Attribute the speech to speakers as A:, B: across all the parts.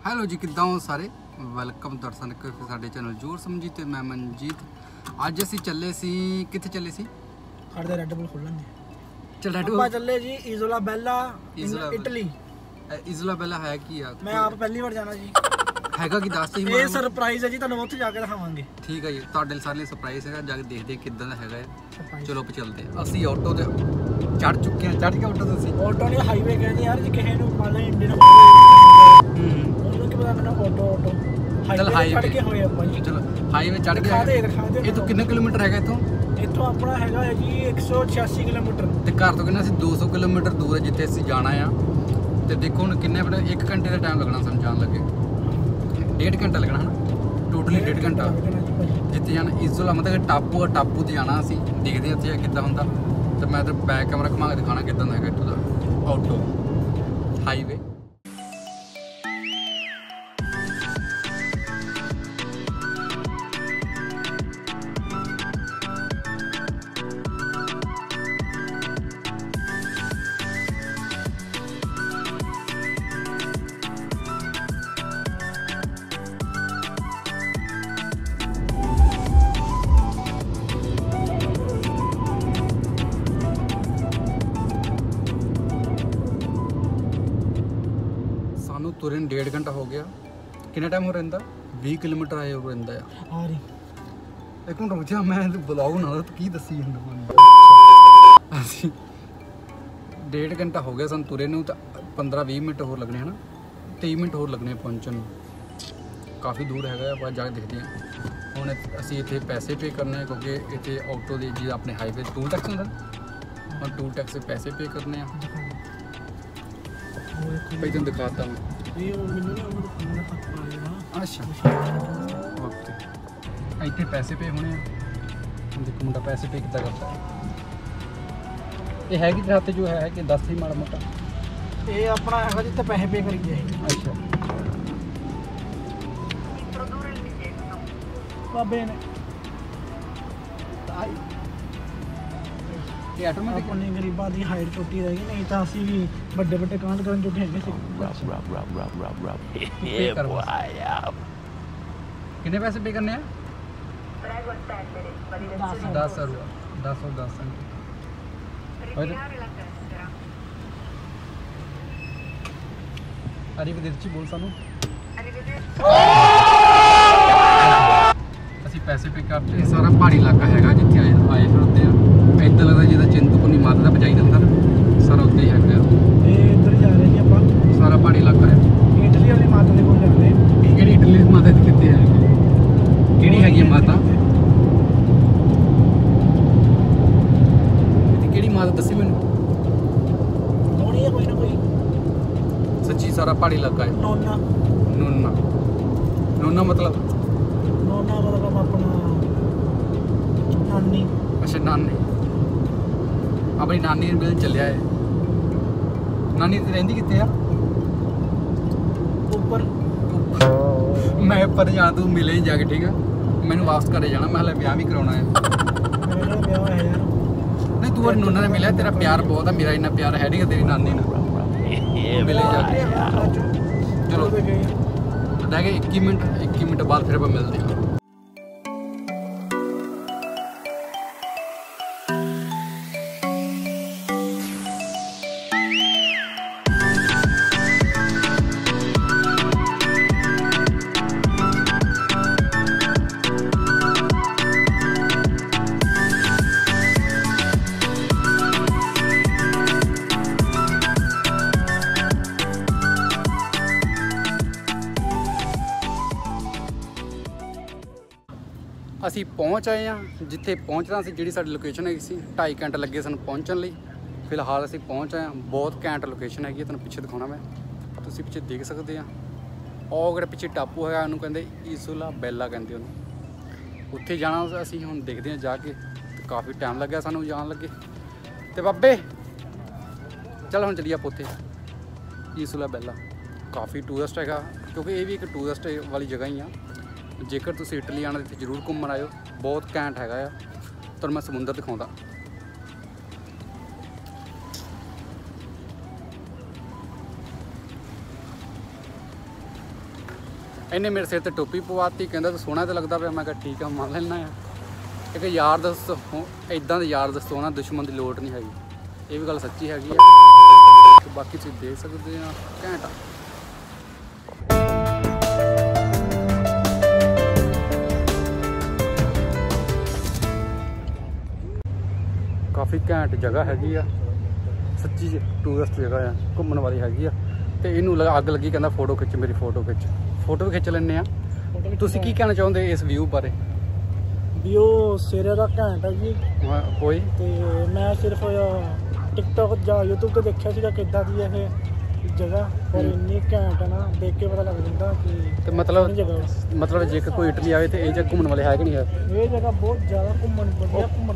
A: Hello ਜੀ, ਕਿੱਦਾਂ ਹੋ ਸਾਰੇ। ਵੈਲਕਮ ਦਰਸ਼ਨ ਕਰਕੇ ਸਾਡੇ ਚੈਨਲ ਜੋਰ ਸਮਝੀ ਤੇ ਮੈਂ ਮਨਜੀਤ। ਅੱਜ ਅਸੀਂ ਚੱਲੇ ਸੀ, ਕਿੱਥੇ ਚੱਲੇ ਸੀ?
B: ਸਾਡੇ ਰੈੱਡ ਬੁੱਲ ਖੋਲਣ ਦੇ।
A: ਚੱਲ ਰੈੱਡ
B: ਆਪਾਂ ਚੱਲੇ ਜੀ ਇਜ਼ੋਲਾ ਬੈਲਾ, ਇਟਲੀ।
A: ਇਜ਼ੋਲਾ ਬੈਲਾ ਹੈ ਕੀ ਆ?
B: ਮੈਂ ਆਪ ਪਹਿਲੀ ਵਾਰ ਜਾਣਾ ਜੀ।
A: ਹੈਗਾ ਕੀ ਦੱਸ?
B: ਇਹ ਸਰਪ੍ਰਾਈਜ਼ ਹੈ ਜੀ, ਤੁਹਾਨੂੰ ਉੱਥੇ ਜਾ ਕੇ ਦਿਖਾਵਾਂਗੇ।
A: ਠੀਕ ਹੈ ਜੀ, ਤੁਹਾਡੇ ਸਾਰੇ ਲਈ ਸਰਪ੍ਰਾਈਜ਼ ਹੈਗਾ। ਜਾ ਕੇ ਦੇਖਦੇ ਕਿੱਦਾਂ ਦਾ ਹੈਗਾ ਹੈ। ਚਲੋ ਆਪਾਂ ਚੱਲਦੇ ਹਾਂ। ਅਸੀਂ ਆਟੋ ਤੇ ਚੜ ਚੁੱਕੇ ਹਾਂ। ਚੜ ਕੇ ਆਟੋ ਤੇ ਅਸੀਂ
B: ਆਟੋ ਨਹੀਂ, ਹਾਈਵੇ ਕਹਿੰਦੇ ਯਾਰ। ਜੇ ਕਿਸੇ ਨੂੰ ਮੰਨ ਲਓ ਇੰਡੀਅਨ ਉਹਨੂੰ ਕੀ ਪਤਾ ਮੈਨੂੰ ਆਟੋ ਹਾਈਵੇ ਚੜ ਕੇ ਹੋਏ ਆਪਾਂ ਜੀ।
A: ਚਲੋ ਹਾਈਵੇ ਚੜ ਕੇ ਇਹ ਤੋਂ ਕਿੰਨੇ ਕਿਲੋਮੀਟਰ ਹੈਗਾ ਇੱਥੋਂ
B: ਆਪਣਾ ਹੈਗਾ ਹੈ ਜੀ 186 ਕਿਲੋਮੀਟਰ।
A: ਤੇ ਘਰ ਤੋਂ ਕਿੰਨਾ ਅਸੀਂ 200 ਕਿਲੋਮੀਟਰ ਦੂਰ ਹੈ ਜਿੱਥੇ ਅਸੀਂ ਜਾਣਾ ਆ। ਤੇ ਦੇਖੋ ਹੁਣ ਕਿੰਨੇ ਬੜੇ 1 ਘੰਟੇ ਦਾ ਟਾਈਮ ਲੱਗਣਾ ਸਾਨੂੰ ਜਾਣ ਲੱਗੇ। 1.5 ਘੰਟਾ ਲੱਗਣਾ ਹੈ ਟੋਟਲੀ 1.5 ਘੰਟਾ ਜਿੱਥੇ ਜਾਣਾ। ਇਜ਼ੋਲਾ ਮਤਲਬ ਟਾਪੂ ਤੇ ਜਾਣਾ ਅਸੀਂ। ਦੇਖਦੇ ਹਾਂ ਇੱਥੇ ਕਿੱਦਾਂ ਹੁੰਦਾ। ਤੇ ਮੈਂ ਤਾਂ ਬੈਕ ਕੈਮਰਾ ਘੁਮਾ ਕੇ ਦਿਖਾਣਾ ਕਿੱਦਾਂ ਦਾ ਹੈਗਾ ਇੱਥੋਂ ਦਾ ਆਟੋ ਹਾਈਵੇ। ਸਾਨੂੰ ਤੁਰਨ 1.5 ਘੰਟਾ ਹੋ ਗਿਆ। ਕਿੰਨਾ ਟਾਈਮ ਹੋ ਰਹਿੰਦਾ? 20 ਕਿਲੋਮੀਟਰ ਆਏ ਹੋ ਰਹਿੰਦਾ ਆ। ਇੱਕ ਮਿੰਟ ਰੁਕ ਜਾ, ਮੈਂ ਬੁਲਾਉ ਨਾ ਕੀ ਦੱਸੀ ਜਾਂਦਾ। ਅਸੀਂ 1.5 ਘੰਟਾ ਹੋ ਗਿਆ ਸਾਨੂੰ ਤੁਰੇ ਨੂੰ। ਤਾਂ 15-20 ਮਿੰਟ ਹੋਰ ਲੱਗਣੇ ਹਨ। 23 ਮਿੰਟ ਹੋਰ ਲੱਗਣੇ ਪਹੁੰਚਣ ਨੂੰ। ਕਾਫੀ ਦੂਰ ਹੈਗਾ। ਆਪਾਂ ਜਾ ਕੇ ਦੇਖਦੇ ਹਾਂ। ਹੁਣ ਅਸੀਂ ਇੱਥੇ ਪੈਸੇ ਪੇ ਕਰਨੇ ਕਿਉਂਕਿ ਇੱਥੇ ਆਟੋ ਦੇ ਜੀ ਆਪਣੇ ਹਾਈਵੇ ਟੂਲ ਟੈਕਸ ਹੁੰਦਾ। ਹੁਣ ਟੂਲ ਟੈਕਸ ਦੇ ਪੈਸੇ ਪੇ ਕਰਨੇ ਆ। ਭਾਈ ਤੁਹਾਨੂੰ ਦਿਖਾਤਾ ਮੈਂ। ਅੱਛਾ ਓਕੇ, ਇੱਥੇ ਪੈਸੇ ਪੇ ਹੋਣੇ ਆ। ਦੇਖੋ ਮੁੰਡਾ ਪੈਸੇ ਪੇ ਕਿੱਦਾਂ ਕਰਦਾ। ਇਹ ਹੈਗੀ ਤੇਰੇ ਹੱਥ ਜੋ ਹੈ ਕਿ ਦੱਸ ਹੀ ਮਾੜਾ ਮੋਟਾ।
B: ਇਹ ਆਪਣਾ ਹੈਗਾ ਜਿੱਥੇ ਪੈਸੇ ਪੇ ਕਰੀਏ।
A: ਅੱਛਾ
B: ਬਾਬੇ ਨੇ
A: ਇਹ ਆਟੋਮੈਟਿਕ
B: ਆਪਣੇ ਗਰੀਬਾਂ ਦੀ ਹਾਈਟ ਛੋਟੀ ਰਹੀ, ਨਹੀਂ ਤਾਂ ਅਸੀਂ ਵੀ ਵੱਡੇ ਕਾਂਡ ਕਰਨ ਜੋਗੇ ਹੈਗੇ ਸੀ।
A: ਕਿੰਨੇ ਪੈਸੇ ਪੇ ਕਰਨੇ ਆ? 10 ਅਰੀਵਦੇਰਚੀ ਬੋਲ ਸਾਨੂੰ। ਅਸੀਂ ਪੈਸੇ ਪੇ ਕਰਦੇ। ਸਾਰਾ ਪਹਾੜੀ ਇਲਾਕਾ ਹੈਗਾ ਜਿੱਥੇ ਆਏ ਫਿਰਦੇ ਆ। ਇੱਦਾਂ ਲੱਗਦਾ ਜਿੱਦਾਂ ਚਿੰਤਪੁਰਨੀ ਮਾਤਾ ਦਾ ਭਜਾਈ ਦਿੰਦਾ ਨਾ, ਸਾਰਾ ਉੱਤੇ ਹੀ ਹੈਗਾ।
B: ਇਹ ਇੱਧਰ ਜਾ ਰਹੇ ਜੀ ਆਪਾਂ।
A: ਸਾਰਾ ਪਹਾੜੀ ਇਲਾਕਾ ਹੈ।
B: ਇਟਲੀ ਵਾਲੀ ਮਾਤਾ ਦੇ ਕੋਲ ਜਾਂਦੇ।
A: ਕਿਹੜੀ ਇਟਲੀ ਦੀ ਮਾਤਾ ਕਿੱਥੇ ਹੈ? ਕਿਹੜੀ ਹੈਗੀ ਮਾਤਾ? ਕਿਹੜੀ ਮਾਤਾ ਦੱਸੀ ਮੈਨੂੰ।
B: ਹੋਣੀ ਹੈ ਕੋਈ ਨਾ ਕੋਈ।
A: ਸੱਚੀ ਸਾਰਾ ਪਹਾੜੀ ਇਲਾਕਾ ਹੈ। ਨੋਨਾ ਮਤਲਬ
B: ਆਪਣਾ ਨਾਨੀ।
A: ਅੱਛਾ ਨਾਨੀ। ਆਪਣੀ ਨਾਨੀ ਨੂੰ ਮਿਲਣ ਚੱਲਿਆ ਹੈ। ਨਾਨੀ ਤੇ ਰਹਿੰਦੀ ਕਿੱਥੇ ਆ?
B: ਉੱਪਰ।
A: ਮੈਂ ਉੱਪਰ ਜਾਣਾ, ਤੂੰ ਮਿਲੇ ਹੀ ਜਾ ਕੇ। ਠੀਕ ਆ, ਮੈਨੂੰ ਵਾਪਸ ਘਰੇ ਜਾਣਾ। ਮੈਂ ਹਲੇ ਵਿਆਹ ਵੀ ਕਰਾਉਣਾ ਹੈ।
B: ਮੇਰਾ ਵਿਆਹ ਹੈ ਯਾਰ।
A: ਨਹੀਂ ਤੂੰ ਆਪਣੀ ਨੋਨਾ ਨਾਲ ਮਿਲਿਆ। ਤੇਰਾ ਪਿਆਰ ਬਹੁਤ ਆ, ਮੇਰਾ ਇੰਨਾ ਪਿਆਰ ਹੈ ਨਹੀਂ ਤੇਰੀ ਨਾਨੀ ਨਾਲ। ਮਿਲੇ ਜਾ ਕੇ। ਚਲੋ ਰਹਿ ਗਏ 21 ਮਿੰਟ ਬਾਅਦ ਫਿਰ ਆਪਾਂ ਮਿਲਦੇ ਹਾਂ। ਅਸੀਂ ਪਹੁੰਚ ਆਏ ਹਾਂ ਜਿੱਥੇ ਪਹੁੰਚਣਾ ਸੀ। ਜਿਹੜੀ ਸਾਡੀ ਲੋਕੇਸ਼ਨ ਹੈਗੀ ਸੀ 2.5 ਘੰਟੇ ਲੱਗੇ ਸਾਨੂੰ ਪਹੁੰਚਣ ਲਈ। ਫਿਲਹਾਲ ਅਸੀਂ ਪਹੁੰਚ ਆਏ ਹਾਂ। ਬਹੁਤ ਘੈਂਟ ਲੋਕੇਸ਼ਨ ਹੈਗੀ ਹੈ, ਤੁਹਾਨੂੰ ਪਿੱਛੇ ਦਿਖਾਉਣਾ ਮੈਂ। ਤੁਸੀਂ ਪਿੱਛੇ ਦੇਖ ਸਕਦੇ ਆ। ਉਹ ਜਿਹੜਾ ਪਿੱਛੇ ਟਾਪੂ ਹੈਗਾ ਉਹਨੂੰ ਕਹਿੰਦੇ ਇਜ਼ੋਲਾ ਬੈਲਾ ਕਹਿੰਦੇ ਉਹਨੂੰ। ਉੱਥੇ ਜਾਣਾ ਅਸੀਂ। ਹੁਣ ਦੇਖਦੇ ਹਾਂ ਜਾ ਕੇ। ਤੇ ਕਾਫੀ ਟਾਈਮ ਲੱਗਿਆ ਸਾਨੂੰ ਜਾਣ ਲੱਗੇ। ਤੇ ਬਾਬੇ ਚੱਲ ਹੁਣ ਚੱਲੀਏ ਆਪਾਂ ਉੱਥੇ ਇਜ਼ੋਲਾ ਬੈਲਾ। ਕਾਫੀ ਟੂਰਿਸਟ ਹੈਗਾ ਕਿਉਂਕਿ ਇਹ ਵੀ ਇੱਕ ਟੂਰਿਸਟ ਵਾਲੀ ਜਗ੍ਹਾ ਹੀ ਆ। ਜੇਕਰ ਤੁਸੀਂ ਇਟਲੀ ਆਉਣਾ ਇੱਥੇ ਜ਼ਰੂਰ ਘੁੰਮਣ ਆਇਓ। ਬਹੁਤ ਘੈਂਟ ਹੈਗਾ ਆ। ਤੁਹਾਨੂੰ ਮੈਂ ਸਮੁੰਦਰ ਦਿਖਾਉਂਦਾ। ਇਹਨੇ ਮੇਰੇ ਸਿਰ ਤੇ ਟੋਪੀ ਪਵਾਤੀ, ਕਹਿੰਦਾ ਤੂੰ ਸੋਹਣਾ ਤਾਂ ਲੱਗਦਾ ਪਿਆ। ਮੈਂ ਕਿਹਾ ਠੀਕ ਆ, ਮੰਨ ਲੈਣਾ ਆ। ਇੱਕ ਯਾਰ ਦੋਸਤ ਇਦਾਂ ਦੇ ਯਾਰ ਦੋਸਤ ਹੋਣਾ, ਦੁਸ਼ਮਣ ਦੀ ਲੋੜ ਨਹੀਂ ਹੈਗੀ। ਇਹ ਵੀ ਗੱਲ ਸੱਚੀ ਹੈਗੀ ਆ। ਤੇ ਬਾਕੀ ਤੁਸੀਂ ਦੇਖ ਸਕਦੇ ਆ, ਘੈਂਟ ਆ। ਕਾਫੀ ਘੈਂਟ ਜਗ੍ਹਾ ਹੈਗੀ ਆ, ਸੱਚੀ ਟੂਰਿਸਟ ਜਗ੍ਹਾ ਆ, ਘੁੰਮਣ ਵਾਲੀ ਹੈਗੀ ਆ। ਤੇ ਇਹਨੂੰ ਅੱਗ ਲੱਗੀ, ਕਹਿੰਦਾ ਫੋਟੋ ਖਿੱਚ, ਮੇਰੀ ਫੋਟੋ ਖਿੱਚ। ਫੋਟੋ ਵੀ ਖਿੱਚ ਲੈਂਦੇ ਆ। ਤੁਸੀਂ ਕੀ ਕਹਿਣਾ ਚਾਹੁੰਦੇ ਇਸ ਵਿਊ ਬਾਰੇ?
B: ਵਿਊ ਸਿਰੇ ਦਾ ਘੈਂਟ ਹੈ ਜੀ।
A: ਕੋਈ
B: ਤੇ ਮੈਂ ਸਿਰਫ ਟਿਕਟੋਕ ਜਾਂ YouTube ਤੇ ਦੇਖਿਆ ਸੀਗਾ ਕਿੱਦਾਂ ਦੀ ਇਹ ਜਗ੍ਹਾ, ਪਰ ਇੰਨੀ ਘੈਂਟ ਹੈ ਨਾ, ਦੇਖ ਕੇ ਪਤਾ ਲੱਗ ਜਾਂਦਾ ਕਿ
A: ਤੇ ਮਤਲਬ ਜੇ ਕੋਈ ਇਟਲੀ ਆਵੇ ਤੇ ਇਹ ਜਗ੍ਹਾ ਘੁੰਮਣ ਵਾਲੀ ਹੈ ਕਿ ਨਹੀਂ ਹੈ?
B: ਇਹ ਜਗ੍ਹਾ ਬਹੁਤ ਜ਼ਿਆਦਾ ਘੁੰਮਣ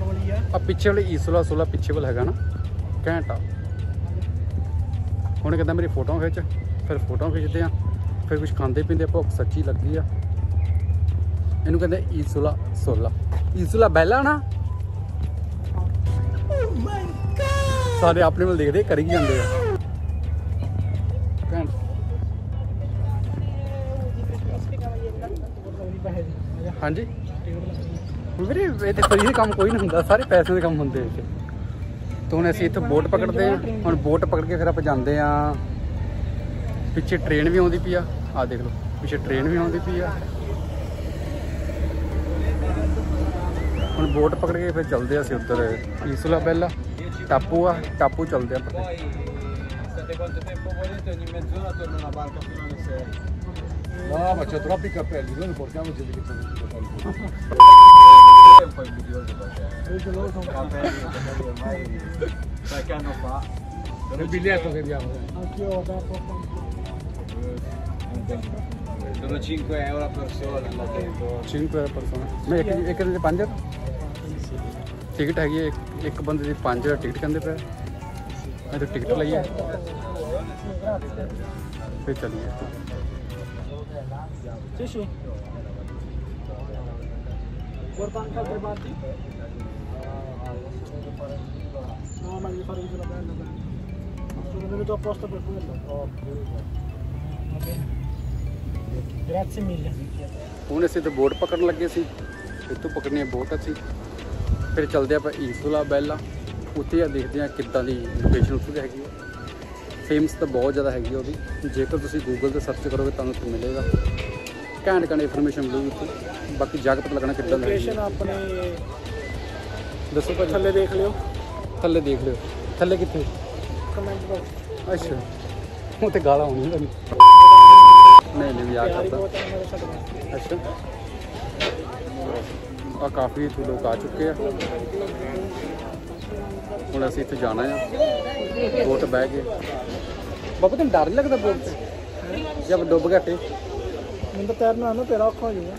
B: ਵਾਲੀ ਆ।
A: ਆ ਪਿੱਛੇ ਵਾਲੇ ਈਸੋਲਾ ਸੋਲਾ ਪਿੱਛੇ ਵਾਲਾ ਹੈਗਾ ਨਾ, ਘੈਂਟ ਆ। ਹੁਣ ਕਹਿੰਦਾ ਮੇਰੀ ਫੋਟੋ ਖਿੱਚ, ਫਿਰ ਫੋਟੋ ਖਿੱਚਦੇ ਆ, ਫਿਰ ਕੁਝ ਖਾਂਦੇ ਪੀਂਦੇ, ਭੁੱਖ ਸੱਚੀ ਲੱਗੀ ਆ। ਇਹਨੂੰ ਕਹਿੰਦੇ ਈਸੋਲਾ ਸੋਲਾ, ਈਸੋਲਾ ਬੈਲਾ ਨਾ। ਸਾਰੇ ਆਪਣੇ ਵੱਲ ਦੇਖਦੇ ਕਰੀ ਜਾਂਦੇ ਆ। ਘੈਂਟ। ਹਾਂਜੀ ਵੀਰੇ, ਇਹ ਤੇ ਫਰੀ ਦੇ ਕੰਮ ਕੋਈ ਨਹੀਂ ਹੁੰਦਾ, ਸਾਰੇ ਪੈਸੇ ਦੇ ਕੰਮ ਹੁੰਦੇ ਇੱਥੇ। ਤੇ ਹੁਣ ਅਸੀਂ ਇੱਥੇ ਬੋਟ ਪਕੜਦੇ ਹਾਂ। ਹੁਣ ਬੋਟ ਪਕੜ ਕੇ ਫਿਰ ਆਪਾਂ ਜਾਂਦੇ ਹਾਂ। ਪਿੱਛੇ ਟ੍ਰੇਨ ਵੀ ਆਉਂਦੀ ਪਈ ਆ, ਆਹ ਦੇਖ ਲਓ ਪਿੱਛੇ ਟ੍ਰੇਨ ਵੀ ਆਉਂਦੀ ਪਈ ਆ। ਹੁਣ ਬੋਟ ਪਕੜ ਕੇ ਫਿਰ ਚੱਲਦੇ ਅਸੀਂ ਉੱਧਰ ਈਸੋਲਾ ਬੈਲਾ ਟਾਪੂ ਆ, ਟਾਪੂ ਚੱਲਦੇ ਆਪਾਂ।
C: No, ma c'ho troppi capelli, noi li portiamo gente che c'è i capelli. È un po' invidioso perché capelli ormai qualche anno fa. Il biglietto che abbiamo.
B: Anch'io dopo.
C: Sono 5 euro a persona là dentro.
A: 5 euro persona। ਮੈਂ ਇੱਕ ਦੇ 5 ticket ਹੈਗੀ ਹੈ, ਇੱਕ ਬੰਦੇ ਦੀ 5 ticket ਕਹਿੰਦੇ ਪਏ। ਮੈਂ ਤਾਂ ਟਿਕਟ ਲਈ ਹੈ, ਫਿਰ ਚੱਲੀਏ।
B: Sì, sì. Porta anche altre parti? No, ma devi fare la bella. Sono venuto apposta per quello. Va bene. Grazie mille.
A: ਹੁਣ ਅਸੀਂ ਤਾਂ ਬੋਟ ਪਕੜਨ ਲੱਗੇ ਸੀ, ਇੱਥੋਂ ਪਕੜਨੀ ਹੈ ਬੋਟ ਅਸੀਂ। ਫਿਰ ਚੱਲਦੇ ਆਪਾਂ ਈਸੋਲਾ ਬੈਲਾ, ਉੱਥੇ ਆ ਦੇਖਦੇ ਹਾਂ ਕਿੱਦਾਂ ਦੀ ਲੋਕੇਸ਼ਨ ਉੱਥੇ ਹੈਗੀ ਹੈ। ਫੇਮਸ ਤਾਂ ਬਹੁਤ ਜ਼ਿਆਦਾ ਹੈਗੀ ਉਹ ਵੀ, ਜੇਕਰ ਤੁਸੀਂ ਗੂਗਲ 'ਤੇ ਸਰਚ ਕਰੋਗੇ ਤੁਹਾਨੂੰ ਉੱਥੇ ਮਿਲੇਗਾ। ਘੈਂਟ ਘੈਂਟ ਇਨਫੋਰਮੇਸ਼ਨ ਮਿਲੂਗੀ ਉੱਥੇ। ਬਾਕੀ ਜਾ ਕੇ ਪਤਾ ਲੱਗਣਾ ਕਿੱਦਾਂ ਦਾ
B: ਲੋਕੇਸ਼ਨ ਆਪਣੇ
A: ਦੱਸੋ ਭਾਜੀ।
B: ਥੱਲੇ ਦੇਖ ਲਿਓ,
A: ਥੱਲੇ ਦੇਖ ਲਿਓ। ਥੱਲੇ ਕਿੱਥੇ?
B: Comment box.
A: ਅੱਛਾ, ਉਹ ਤੇ ਗਾਲਾਂ ਆਉਣੀਆਂ ਤੁਹਾਨੂੰ। ਨਹੀਂ ਨਹੀਂ ਮਜ਼ਾਕ ਕਰਦਾ। ਅੱਛਾ, ਆ ਕਾਫੀ ਇੱਥੇ ਲੋਕ ਆ ਚੁੱਕੇ ਆ। ਹੁਣ ਅਸੀਂ ਇੱਥੇ ਜਾਣਾ ਆ, ਬੋਟ ਬਹਿ ਕੇ। ਬਾਬਾ ਤੈਨੂੰ ਡਰ ਨਹੀਂ ਲੱਗਦਾ ਬੋਟ 'ਤੇ ਜਦ ਡੁੱਬ ਗਿਆ ਤੇ?
B: ਮੈਨੂੰ ਤਾਂ ਤੈਰਨਾ ਆਉਂਦਾ, ਤੇਰਾ ਔਖਾ ਹੋ ਜਾਊਗਾ।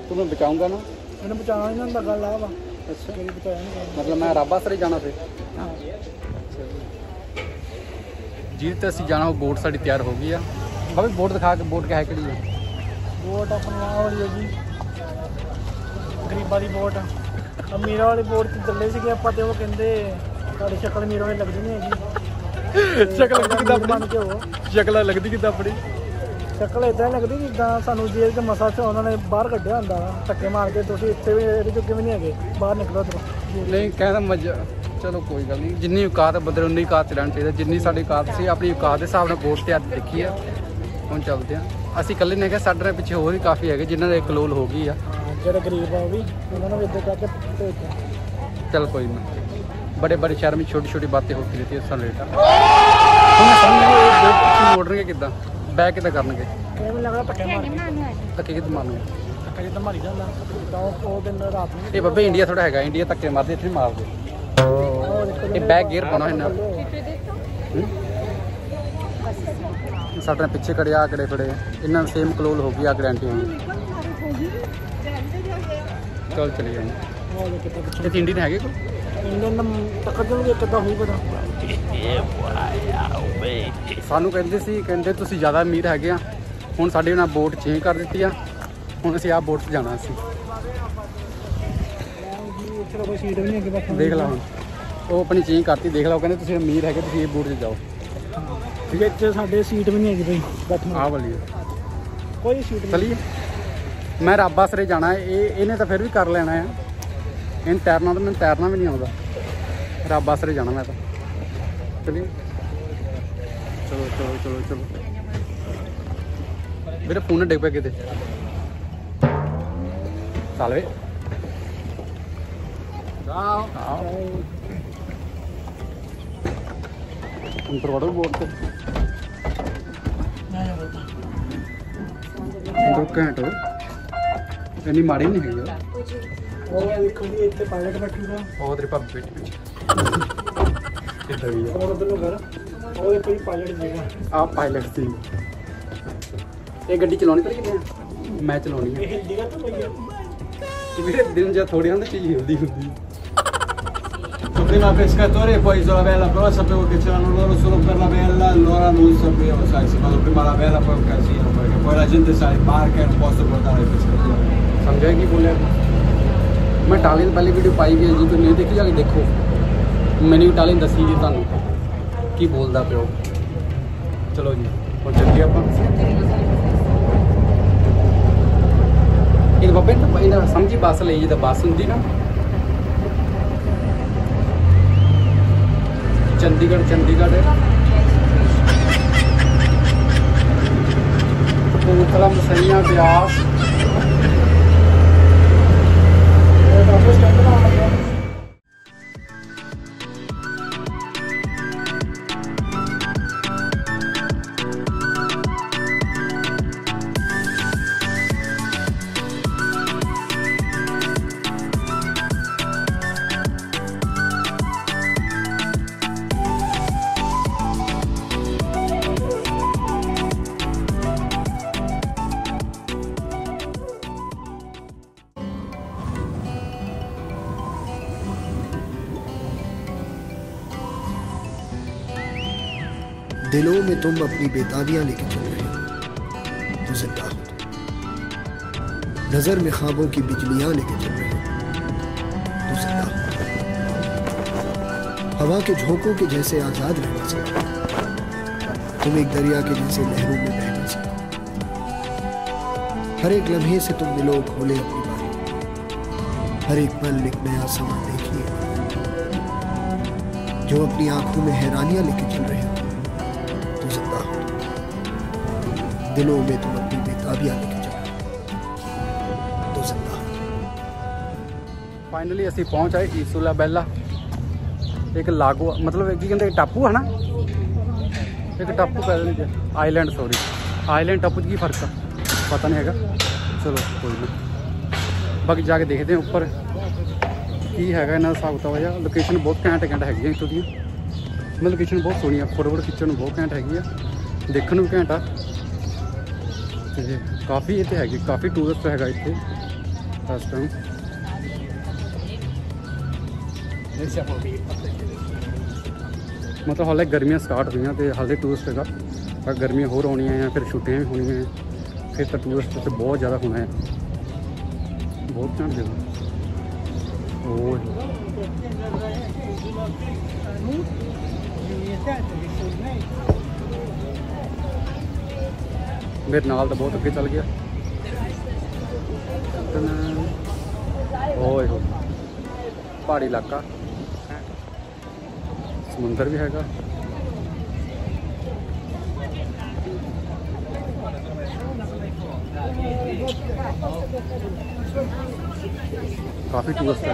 A: ਤੂੰ ਮੈਨੂੰ ਬਚਾਉਂਗਾ ਨਾ?
B: ਮੈਨੂੰ ਬਚਾਉਣਾ ਨਹੀਂ ਹੁੰਦਾ, ਗੱਲ ਆ ਵਾ।
A: ਅੱਛਾ,
B: ਮੇਰੀ ਬਚਾਇਆ ਨਹੀਂ।
A: ਮਤਲਬ ਮੈਂ ਰੱਬ ਆਸਰੇ ਜਾਣਾ ਫਿਰ?
B: ਹਾਂ,
A: ਜਿਹਦੇ 'ਤੇ ਅਸੀਂ ਜਾਣਾ ਉਹ ਬੋਟ ਸਾਡੀ ਤਿਆਰ ਹੋ ਗਈ ਆ। ਬਾਬਾ ਬੋਟ ਦਿਖਾ ਕੇ, ਬੋਟ ਕਿਹੜੀ ਹੈ?
B: ਬੋਟ ਆਪਣੀ ਆਹ ਵਾਲੀ ਹੈ ਜੀ, ਗਰੀਬਾਂ ਦੀ ਬੋਟ। ਅਮੀਰਾਂ ਵਾਲੀ ਬੋਟ 'ਚ ਚੱਲੇ ਸੀਗੇ ਆਪਾਂ, ਤੇ ਉਹ ਕਹਿੰਦੇ ਤੁਹਾਡੀ ਸ਼ਕਲ ਅਮੀਰਾਂ ਵਾਲੀ ਲੱਗਦੀ ਨਹੀਂ ਹੈਗੀ।
A: ਸ਼ਕਲ ਕਿੱਦਾਂ
B: ਬਣ ਕੇ ਹੋ?
A: ਸ਼ਕਲ ਲੱਗਦੀ ਕਿੱਦਾਂ ਆਪਣੀ?
B: ਸ਼ਕਲ ਇਦਾਂ ਲੱਗਦੀ ਜਿੱਦਾਂ ਸਾਨੂੰ ਜੇਲ੍ਹ 'ਚ ਮਸਾ 'ਚ ਉਹਨਾਂ ਨੇ ਬਾਹਰ ਕੱਢਿਆ ਹੁੰਦਾ ਵਾ, ਧੱਕੇ ਮਾਰ ਕੇ। ਤੁਸੀਂ ਇੱਥੇ ਵੀ ਇਹਦੇ ਚੁੱਕੇ ਵੀ ਨਹੀਂ ਹੈਗੇ, ਬਾਹਰ ਨਿਕਲੋ ਇੱਧਰੋਂ।
A: ਨਹੀਂ ਕਹਿੰਦਾ ਮਜ਼ਾ, ਚਲੋ ਕੋਈ ਗੱਲ ਨਹੀਂ। ਜਿੰਨੀ ਔਕਾਤ ਬੰਦੇ ਨੂੰ ਉਨੀ ਔਕਾਤ 'ਚ ਰਹਿਣਾ ਚਾਹੀਦਾ। ਜਿੰਨੀ ਸਾਡੀ ਔਕਾਤ ਸੀ, ਆਪਣੀ ਔਕਾਤ ਦੇ ਹਿਸਾਬ ਨਾਲ ਬੋਟ ਤਿਆਰ ਦੇਖੀ ਆ। ਹੁਣ ਚੱਲਦੇ ਹਾਂ। ਅਸੀਂ ਇਕੱਲੇ ਨਹੀਂ ਹੈਗੇ, ਸਾਡੇ ਨਾਲ ਪਿੱਛੇ ਹੋਰ ਵੀ ਕਾਫੀ ਹੈਗੇ ਜਿਨ੍ਹਾਂ ਦੇ ਕਲੋਲ ਹੋ ਗਈ ਆ।
B: ਜਿਹੜੇ ਗਰੀਬ ਆ ਉਹ ਵੀ, ਉਹਨਾਂ ਨੂੰ ਵੀ ਇੱਦਾਂ ਕਰਕੇ ਭੇਜਿਆ।
A: चल कोई नहीं, बड़े बड़े शहर में छोटी छोटी बातें होती रहती है। सन रेटा हमें समझ मोड़ रहे कि बैग कि करनगे धक्के कि मारनगे। ये बाबे इंडिया थोड़ा है, इंडिया धक्के मारते इतने मारते। ये बैग गेयर पाना है साढ़े पिछे खड़े आ खड़े खड़े इन्होंने सेम कलोल हो गई, आ गारंटी होगी। चल चलिए ये इंडियन है सानू कहते तुसीं ज़्यादा अमीर है हुण साडे नाल बोट चेंज कर दी है। हुण असीं आ बोट से जाना देख ला। हुण वो अपनी चेंज करती देख लो, कहते तुसीं अमीर है तुसीं ये बोट से जाओ।
B: ठीक है, साडे सीट भी नहीं है भाई बैठने।
A: आ वाली
B: कोई शूट नहीं।
A: चलिए मैं रब आसरे जाना है, इन्हें तो फिर भी कर लेना है, इन तैरना तो मैंने तैरना भी नहीं आता, रब आसरे जाना मैं तो। चलिए चलो चलो चलो चलो मेरे फोन डिग पे किते चल वे अंतर वड़ो बोर्ड तो घंटो इन्नी माड़ी नहीं है
B: ਉਹ ਦੇਖੋ ਜੀ ਇੱਥੇ ਪਾਇਲਟ ਬੈਠੂਗਾ
A: ਉਹ ਤੇਰੀ ਭਾਬੀ ਬੈਠੀ ਪਿੱਛੇ ਕਿੱਦਾਂ ਵੀ
B: ਹੋਰ ਉਧਰ ਨੂੰ ਕਰ ਉਹ ਦੇਖੋ ਜੀ ਪਾਇਲਟ ਜੀਗਾ
A: ਆ ਪਾਇਲਟ ਸੀ ਇਹ ਗੱਡੀ ਚਲਾਉਣੀ ਪਰ ਕਿੰਨੇ ਮੈਂ ਚਲਾਉਣੀ ਹੈ
B: ਇਹ ਹਿੰਦੀ ਦਾ ਤਾਂ ਭਈਆ
A: ਕਿ ਮੇਰੇ ਦਿਨ ਜਾਂ ਥੋੜੀ ਹੁੰਦੀ ਚੀਜ਼ ਹਿਲਦੀ ਹੁੰਦੀ
C: Prima pescatori e poi isola bella, però sapevo che c'erano loro solo per la vela, allora non sapevo, sai, se vado prima alla vela poi è un casino, perché poi la gente sa in barca e non posso portare i pescatori.
A: समझा कि बोलिया मैं टाली पहली video पाई भी है जी, तो नहीं देखी जाके देखो, मैंने भी टाली दसी जी तुहानू की बोलता पियो। चलो जी और चलिए आप बाबे समझी बस ले जी, तो बस होंगी ना चंडीगढ़ कपूरथला मसैया ब्यास
D: दिलों में तुम अपनी बेताबियां लेके चल रहे हो तो जिंदा हो, नजर में ख्वाबों की बिजलियां लेके चल रहे हो तो जिंदा हो, हवा के झोंकों के जैसे आजाद रहना सीखो, तुम एक दरिया के जैसे लहरों में बहना सीखो, हर एक लम्हे से तुम मिलो खोले अपनी बारी, हर एक पल एक नया समा देखिए, जो अपनी आंखों में हैरानियां लेके चल रहे हो तो जिंदा हो, दिलों में तुम अपनी बेताबियां लेके चलो तो जिंदा हो।
A: फाइनली असी पहुंच आए इसूला बेला, एक लागो मतलब की कहते टापू है ना, एक टापू कह देंगे आइलैंड, सॉरी आइलैंड टापू की फर्क है पता नहीं है, चलो कोई नहीं बाकी जाके देखते हैं ऊपर की है इन्होंने हिसाब किताब है। लोकेशन बहुत घैंट हैगी इतों दी, मैं लोकेशन बहुत सोहनी है, फोटो खिंचण बहुत घैंट हैगी, देखने भी घैंट आ, काफ़ी इतने हैगी, काफ़ी टूरिस्ट हैगा इतने इस टाइम। मतलब हाले गर्मियाँ स्टार्ट हुई तो हाले टूरिस्ट है, पर गर्मियाँ होर होनी है फिर छुट्टियाँ भी होनी है, फिर तो टूरिस्ट तो बहुत ज़्यादा होना है, बहुत घैंट जगह। मेरे नाल तो बहुत अगे चल गया, ओए हो पहाड़ी इलाका, समुंदर भी हैगा, काफ़ी टूरिस्ट है।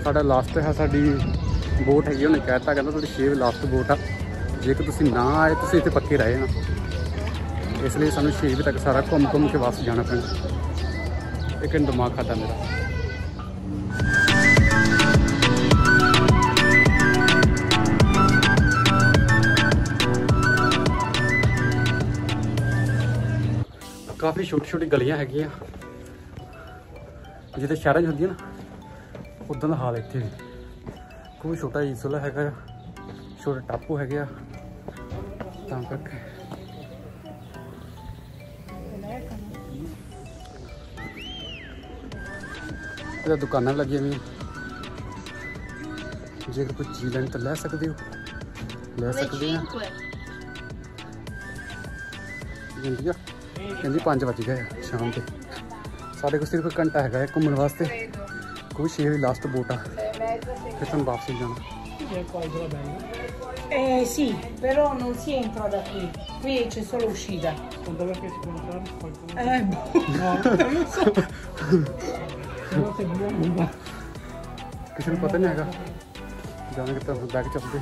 A: साडा लास्ट है साडी बोट हैगी, उन्हें कहता कहना थोड़ी 6 लास्ट बोट आ, जेकर तुसीं ना आए तो इतने पक्के रहे ना, इसलिए सानू 6 बजे तक सारा घूम के वापस जाना पैना। एक दिमाग खाता मेरा। काफ़ी छोटी छोटी गलियां हैगियां जिते शहर होंदी ना, उदा का हाल इतने भी, कोई छोटा ईसोला है, छोटे टापू है करके दुकाना लगी हुई, ਜੇਕਰ ਕੋਈ ਚੀਜ਼ ਲੈਣੀ ਤਾਂ ਲੈ ਸਕਦੇ ਹੋ, ਲੈ ਸਕਦੇ ਆ। ਇੰਡੀਆ ਕਹਿੰਦੀ 5 ਵਜ ਗਏ ਸ਼ਾਮ ਦੇ। ਸਾਡੇ ਕੋਲ ਸਿਰਫ ਘੰਟਾ ਹੈਗਾ ਘੁੰਮਣ ਵਾਸਤੇ। ਕੋਈ 6 ਵਜੇ ਲਾਸਟ ਬੋਟ ਆ, ਫਿਰ ਸਾਨੂੰ ਵਾਪਸ ਜਾਣਾ।
E: Sì, però non si entra da qui. Qui c'è solo uscita.
B: Dove che si può entrare? Qualcuno?
E: No, non lo so.
B: Però se vogliamo
A: ਕਿਸੇ ਨੂੰ ਪਤਾ ਨਹੀਂ ਹੈਗਾ ਜਾਣਾ ਕਿੱਥੇ, ਬੈਗ ਚੱਲਦੇ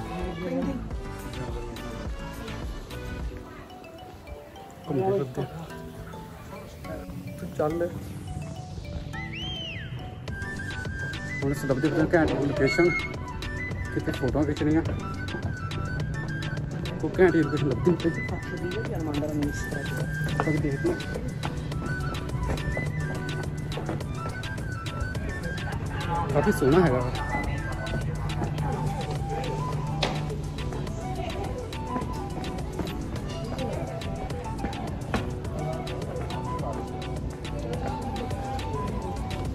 A: ਘੁੰਮਦੇ ਫਿਰਦੇ ਤੂੰ ਚੱਲ। ਹੁਣ ਅਸੀਂ ਲੱਭਦੇ ਪਏ ਘੈਂਟ ਲੋਕੇਸ਼ਨ, ਕਿਤੇ ਫੋਟੋਆਂ ਖਿੱਚਣੀਆਂ। ਕੋਈ ਘੈਂਟ ਲੋਕੇਸ਼ਨ ਲੱਭਦੀ ਨਹੀਂ ਪਈ।
E: faccio video di Armando l'amministratore.
A: ਕਦੇ ਦੇਖਦੇ ਕਾਫੀ ਸੋਹਣਾ ਹੈਗਾ।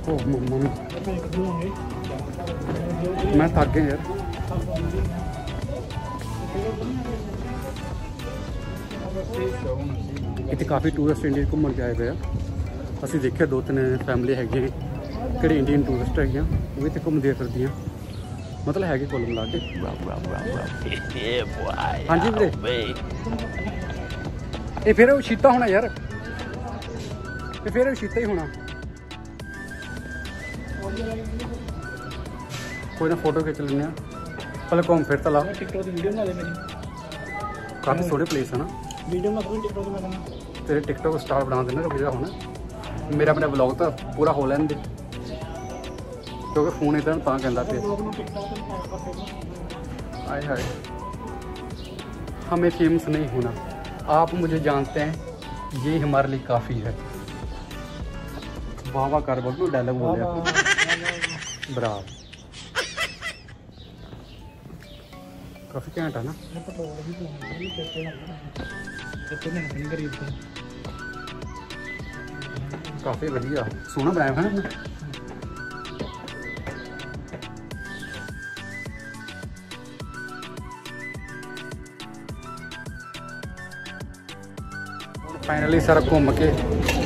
A: ਉਹ ਮੰਮਾ ਮੈਂ ਥੱਕ ਗਿਆ ਯਾਰ। ਇੱਥੇ ਕਾਫੀ ਟੂਰਿਸਟ ਇੰਡੀਆ ਘੁੰਮਣ ਕੇ ਆਏ ਹੋਏ ਆ। ਅਸੀਂ ਦੇਖਿਆ 2-3 ਫੈਮਿਲੀ ਹੈਗੀਆਂ ਕਿਹੜੇ ਇੰਡੀਅਨ ਟੂਰਿਸਟ ਹੈਗੀਆਂ, ਉਹ ਇੱਥੇ ਘੁੰਮਦੀਆਂ ਫਿਰਦੀਆਂ। ਮਤਲਬ ਹੈਗੇ ਕੁੱਲ ਮਿਲਾ ਕੇ। ਹਾਂਜੀ ਵੀਰੇ, ਇਹ ਫਿਰ ਉਹ ਸ਼ੀਤਾ ਹੋਣਾ ਯਾਰ, ਇਹ ਫਿਰ ਉਹ ਸ਼ੀਤਾ ਹੀ ਹੋਣਾ। ਕੋਈ ਨਾ ਫੋਟੋ ਖਿੱਚ ਲੈਂਦੇ ਆ, ਪਹਿਲਾਂ ਘੁੰਮ ਫਿਰ ਤਾਂ ਲਾ।
B: TikTok ਦੀ ਵੀਡੀਓ ਬਣਾ ਦੇ ਮੇਰੀ।
A: ਕਾਫੀ ਸੋਹਣੇ ਪਲੇਸ ਹੈ ਨਾ।
B: ਵੀਡੀਓ ਮੈਂ ਆਪਣੀ TikTok ਤੇ ਬਣਾਉਣਾ।
A: ਤੇਰੇ ਟਿਕਟੋਕ ਸਟਾਰ ਬਣਾ ਦੇਣਾ। ਰੁਕ ਜਾ ਹੁਣ, ਮੇਰਾ ਆਪਣਾ ਵਲੌਗ ਤਾਂ ਪੂਰਾ ਹੋ ਲੈਣ ਦੇ, ਕਿਉਂਕਿ ਫੋਨ ਇਦਾਂ ਤਾਂ ਕਹਿੰਦਾ ਪਿਆ।
B: ਲੋਕ ਨੂੰ TikTok ਤੇ ਪਾਇਆ ਕਰਦੇ।
A: हाय हाय, हमें फेमस नहीं होना, आप मुझे जानते हैं, ये हमारे लिए काफ़ी है। वाह वाह कर बोल, डायलॉग बोले बराबर। काफ़ी घैंट है ना। काफ़ी वधिया सोहना बनाया है ना। फाइनली सारा घूम के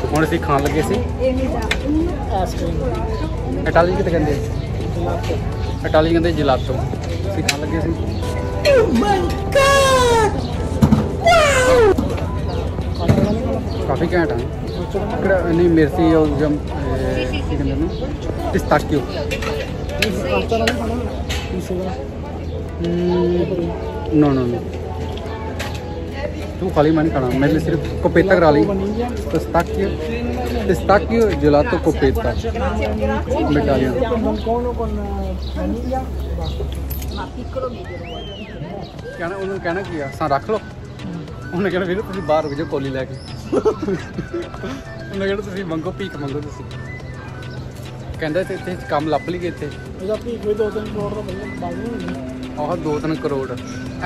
A: हुण असीं खाण लगे सी इटाली किते कहंदे, इटाली कहंदे जिलातो। असीं खाण लगे सी। काफ़ी घैंट है। नहीं मेरसी और जम पिस्ताचियो। नो नो नो, तू खाली मैं नहीं खाना, मेरे लिए सिर्फ कोपेता करा ली। Pistachio जिलातो कोपेता Italian. कहना उन्होंने कहना की आ सा रख लो, उन्हें कहना वीर तुम बाहर रुक जाओ कोली लैके। उन्हें कहना तुम मंगो भीख मंगो। तुम कहते इतने काम लभ लीए इतने आह 2-3 करोड़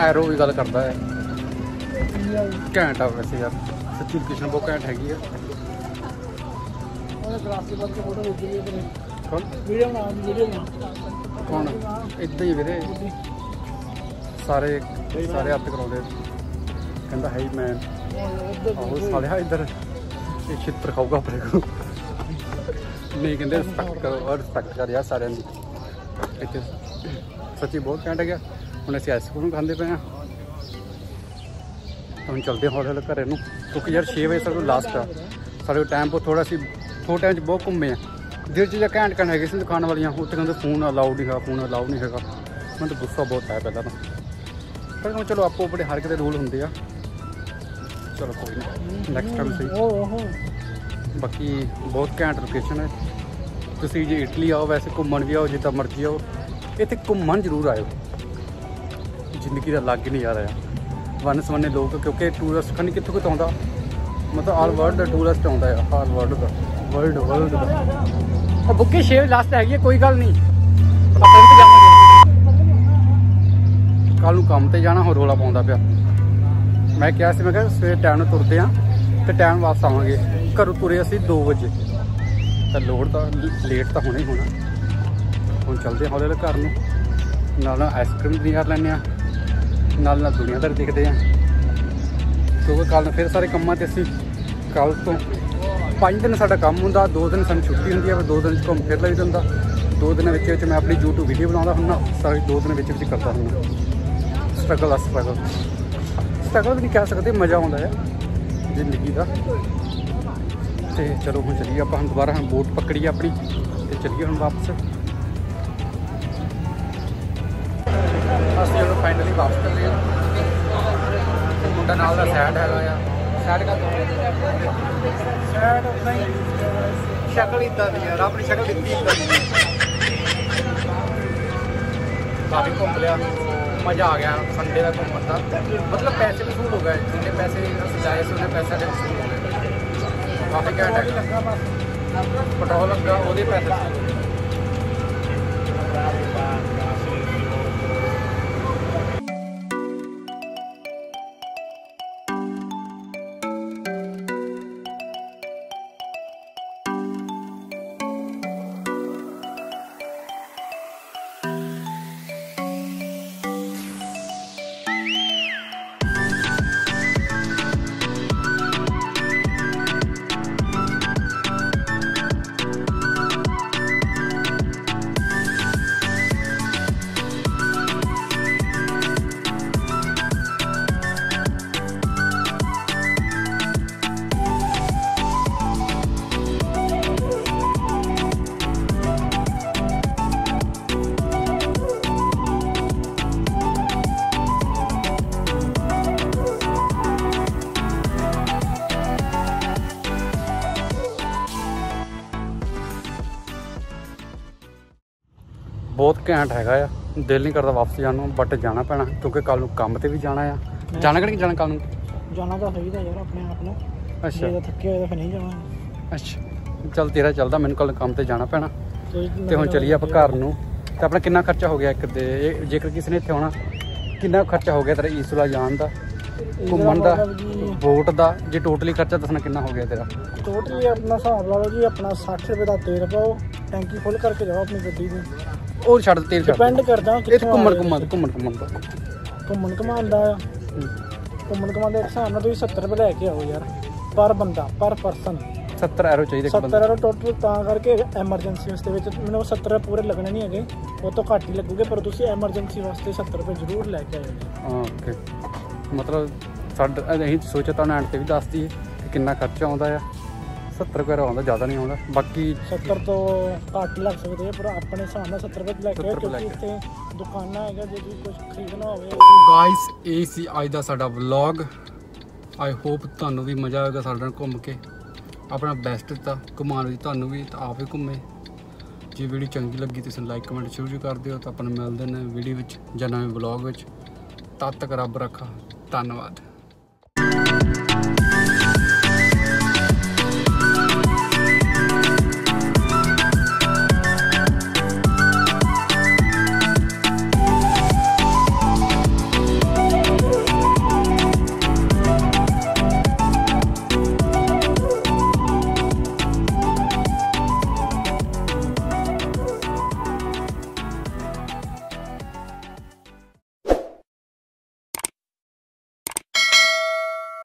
A: एरो भी गल करता है। घैंट आ वैसे यार, सच्ची लोकेशन बहुत घैंट हैगी है। कौन इदा ही वीरे सारे सारे हत्थ कराते कहता है ही मैं आहो साले इधर छित्र खाऊगा अपने को। नहीं कहते रिस्पैक्ट करो और रिस्पैक्ट कर यार सारे इतने। सच्ची बहुत घैंट है। हम अस आइसक्रीम खाते पे हैं। हम चलते हौले हौले घरे नूं, क्योंकि यार 6 बजे साढ़े लास्ट आ। साढ़े टाइम पर थोड़ा सी थोड़े टाइम बहुत घूमे हैं। दिल चीज़ां घैंट घैंट है दुकान वालियां, उत्थे कहते फोन अलाउड नहीं है, फोन अलाउड नहीं है। मैं तो गुस्सा बहुत आया पहला तो, पर चलो आपो अपने हर किते रूल होंगे आ। चलो कोई नहीं, नैक्सट टाइम सही। बाकी बहुत घैंट लोकेशन है। तुसीं जे इटली आओ वैसे घूमन भी आओ, जिद्दां मर्जी आओ, इत्थे घूमन जरूर आयो। जिंदगी का अलग ही नज़ारा है। वन सवन्ने लोग, क्योंकि टूरिस्ट खनी कितों कितों आता, मतलब ऑल वर्ल्ड का टूरिस्ट आता है। ऑल वर्ल्ड का वर्ल्ड का बुके 6 लास्ट हैगी, कोई गल नहीं। कल नूं काम ते जाना, हो रौला पाउंदा पिया। मैं क्या मैं सवेरे टाइम तुरते हैं तो टाइम वापस आवांगे। घरों तुरे असीं 2 बजे, तो लोड़ तो लेट तो होना ही होना। हुण चलते हौले हौले घर नूं, ਨਾਲ ਆਈਸਕ੍ਰੀਮ ਦੀ ਕਰ ਲੈਂਦੇ ਹਾਂ, ਨਾਲ ਦੁਨੀਆਦਾਰੀ ਦੇਖਦੇ ਹਾਂ। ਕਿਉਂਕਿ ਕੱਲ੍ਹ ਨੂੰ ਫਿਰ ਸਾਰੇ ਕੰਮਾਂ 'ਤੇ ਅਸੀਂ ਕੱਲ੍ਹ ਤੋਂ 5 ਦਿਨ ਸਾਡਾ ਕੰਮ ਹੁੰਦਾ, 2 ਦਿਨ ਸਾਨੂੰ ਛੁੱਟੀ ਹੁੰਦੀ ਹੈ, ਫਿਰ 2 ਦਿਨ 'ਚ ਘੁੰਮ ਫਿਰ ਲਈਦਾ ਹੁੰਦਾ। 2 ਦਿਨਾਂ ਵਿੱਚ ਮੈਂ ਆਪਣੀ YouTube ਵੀਡੀਓ ਬਣਾਉਂਦਾ ਹੁੰਦਾ, ਸਾਰੇ 2 ਦਿਨ ਵਿੱਚ ਕਰਦਾ ਹੁੰਦਾ। ਸਟਰਗਲ ਵੀ ਨਹੀਂ ਕਹਿ ਸਕਦੇ, ਮਜ਼ਾ ਆਉਂਦਾ ਹੈ ਜ਼ਿੰਦਗੀ ਦਾ। ਤੇ ਚਲੋ ਹੁਣ ਚੱਲੀਏ ਆਪਾਂ, ਦੁਬਾਰਾ ਹੁਣ ਬੋਟ ਪਕੜੀ ਆਪਣੀ ਤੇ ਚੱਲੀਏ ਹੁਣ ਵਾਪਸ। ਅਸੀਂ ਹੁਣ ਫਾਈਨਲੀ ਵਾਪਸ ਚੱਲੇ ਹਾਂ। ਮੁੰਡਾ ਨਾਲ ਦਾ ਸੈਡ ਹੈਗਾ ਆ, ਸੈਡ ਕਾ ਸੈਡ ਉਦਾਂ ਹੀ ਸ਼ਕਲ ਇੱਦਾਂ ਦੀ ਯਾਰ, ਆਪਣੀ ਸ਼ਕਲ ਦਿੱਤੀ ਇੱਦਾਂ ਦੀ। ਕਾਫੀ ਘੁੰਮ ਲਿਆ, ਮਜ਼ਾ ਆ ਗਿਆ ਸੰਡੇ ਦਾ ਘੁੰਮਣ ਦਾ। ਮਤਲਬ ਪੈਸੇ ਵਸੂਲ ਹੋ ਗਏ, ਜਿੰਨੇ ਪੈਸੇ ਅਸੀਂ ਲਾਏ ਸੀ ਉਹਨੇ ਪੈਸੇ ਦੇ ਵਸੂਲ ਹੋ ਗਏ। ਕਾਫੀ ਘੈਂਟ ਹੈ, ਪੈਟਰੋਲ ਲੱਗਾ ਉਹਦੇ ਪੈਸੇ ਵਸੂਲ ਹੋ ਗਏ। ਬਹੁਤ ਘੈਂਟ ਹੈਗਾ ਆ, ਦਿਲ ਨਹੀਂ ਕਰਦਾ ਵਾਪਸ ਜਾਣ ਨੂੰ, ਬਟ ਜਾਣਾ ਪੈਣਾ ਕਿਉਂਕਿ ਕੱਲ੍ਹ ਨੂੰ ਕੰਮ 'ਤੇ ਵੀ ਜਾਣਾ ਆ। ਜਾਣਾ ਕਿ ਨਹੀਂ ਜਾਣਾ ਕੱਲ੍ਹ ਨੂੰ?
B: ਜਾਣਾ ਤਾਂ ਚਾਹੀਦਾ ਯਾਰ ਆਪਣੇ ਆਪ ਨੂੰ।
A: ਅੱਛਾ
B: ਜੇ ਥੱਕੇ ਹੋਏ ਤਾਂ ਫਿਰ ਨਹੀਂ ਜਾਣਾ।
A: ਅੱਛਾ ਚੱਲ ਤੇਰਾ ਚੱਲਦਾ, ਮੈਨੂੰ ਕੱਲ੍ਹ ਕੰਮ 'ਤੇ ਜਾਣਾ ਪੈਣਾ। ਤੇ ਹੁਣ ਚੱਲੀਏ ਆਪਾਂ ਘਰ ਨੂੰ। ਤੇ ਆਪਣਾ ਕਿੰਨਾ ਖਰਚਾ ਹੋ ਗਿਆ ਇੱਕ ਦੇ, ਜੇਕਰ ਕਿਸੇ ਨੇ ਇੱਥੇ ਆਉਣਾ, ਕਿੰਨਾ ਖਰਚਾ ਹੋ ਗਿਆ ਤੇਰਾ ਈਸਲਾ ਜਾਣ ਦਾ, ਘੁੰਮਣ ਦਾ, ਬੋਟ ਦਾ? ਜੇ ਟੋਟਲੀ ਖਰਚਾ ਦੱਸਣਾ ਕਿੰਨਾ ਹੋ ਗਿਆ ਤੇਰਾ?
B: ਟੋਟਲੀ ਆਪਣਾ ਹਿਸਾਬ ਲਾ ਲਓ ਜੀ, ਆਪਣਾ 60 ਰੁਪਏ ਦਾ ਤੇਲ ਪਾਓ, ਟੈਂਕੀ ਫੁੱਲ ਕਰਕੇ ਜਾਓ ਆਪਣੀ ਗੱਡੀ ਦੀ।
A: ਉਹ ਛੱਡ ਤੇਲ ਛੱਡ,
B: ਡਿਪੈਂਡ ਕਰਦਾ
A: ਇਹ ਘੁੰਮਣ ਦਾ
B: ਘੁੰਮਣ ਦਾ ਘੁੰਮਣ ਘੁਮਾਉਣ ਦੇ ਹਿਸਾਬ ਨਾਲ ਤੁਸੀਂ 70 ਰੁਪਏ ਲੈ ਕੇ ਆਓ ਯਾਰ, ਪਰ ਬੰਦਾ, ਪਰ ਪਰਸਨ।
A: 70 ਐਰੋ ਚਾਹੀਦੇ।
B: 70 ਐਰੋ ਟੋਟਲ ਤਾਂ ਕਰਕੇ ਐਮਰਜੈਂਸੀ ਵਾਸਤੇ ਵਿੱਚ ਮੈਨੂੰ 70 ਪੂਰੇ ਲੱਗਣੇ ਨਹੀਂ ਹੈਗੇ, ਉਹ ਤੋਂ ਘੱਟ ਹੀ ਲੱਗੂਗੇ, ਪਰ ਤੁਸੀਂ ਐਮਰਜੈਂਸੀ ਵਾਸਤੇ 70 ਰੁਪਏ ਜ਼ਰੂਰ ਲੈ ਕੇ ਆਇਓ।
A: ਓਕੇ, ਮਤਲਬ ਸਾਡਾ ਅਸੀਂ ਸੋਚਿਆ ਤਾਂ ਐਂਡ 'ਤੇ ਵੀ ਦੱਸਦੀ ਕਿ ਕਿੰਨਾ ਖਰਚਾ ਆਉਂਦਾ ਆ। 70 ਰੁਪਏ ਆਉਂਦਾ, ਜ਼ਿਆਦਾ ਨਹੀਂ ਆਉਂਦਾ। ਬਾਕੀ
B: 70 ਤੋਂ ਘੱਟ ਲੱਗ ਸਕਦੇ ਆ, ਪਰ ਆਪਣੇ ਹਿਸਾਬ ਨਾਲ 70 ਰੁਪਏ ਲੈ ਕੇ ਆਇਓ, ਕਿਉਂਕਿ ਇੱਥੇ ਦੁਕਾਨਾਂ ਹੈਗਾ, ਜੇ ਤੁਸੀਂ ਕੁਝ ਖਰੀਦਣਾ ਹੋਵੇ।
A: ਗਾਇਸ, ਇਹ ਸੀ ਅੱਜ ਦਾ ਸਾਡਾ ਵਲੌਗ। ਆਈ ਹੋਪ ਤੁਹਾਨੂੰ ਵੀ ਮਜ਼ਾ ਆਏਗਾ ਸਾਡੇ ਨਾਲ ਘੁੰਮ ਕੇ। ਆਪਣਾ ਬੈਸਟ ਦਿੱਤਾ ਘੁਮਾਉਣ ਵਿੱਚ, ਤੁਹਾਨੂੰ ਵੀ ਤਾਂ ਆਪ ਹੀ ਘੁੰਮੇ। ਜੇ ਵੀਡੀਓ ਚੰਗੀ ਲੱਗੀ ਤੁਸੀਂ ਲਾਈਕ ਕਮੈਂਟ ਜ਼ਰੂਰ ਕਰ ਦਿਓ। ਤਾਂ ਆਪਾਂ ਨੂੰ ਮਿਲਦੇ ਨੇ ਵੀਡੀਓ ਵਿੱਚ ਜਾਂ ਨਵੇਂ ਵਲੌਗ ਵਿੱਚ। ਤਦ ਤੱਕ ਰੱਬ ਰੱਖਾ, ਧੰਨਵਾਦ।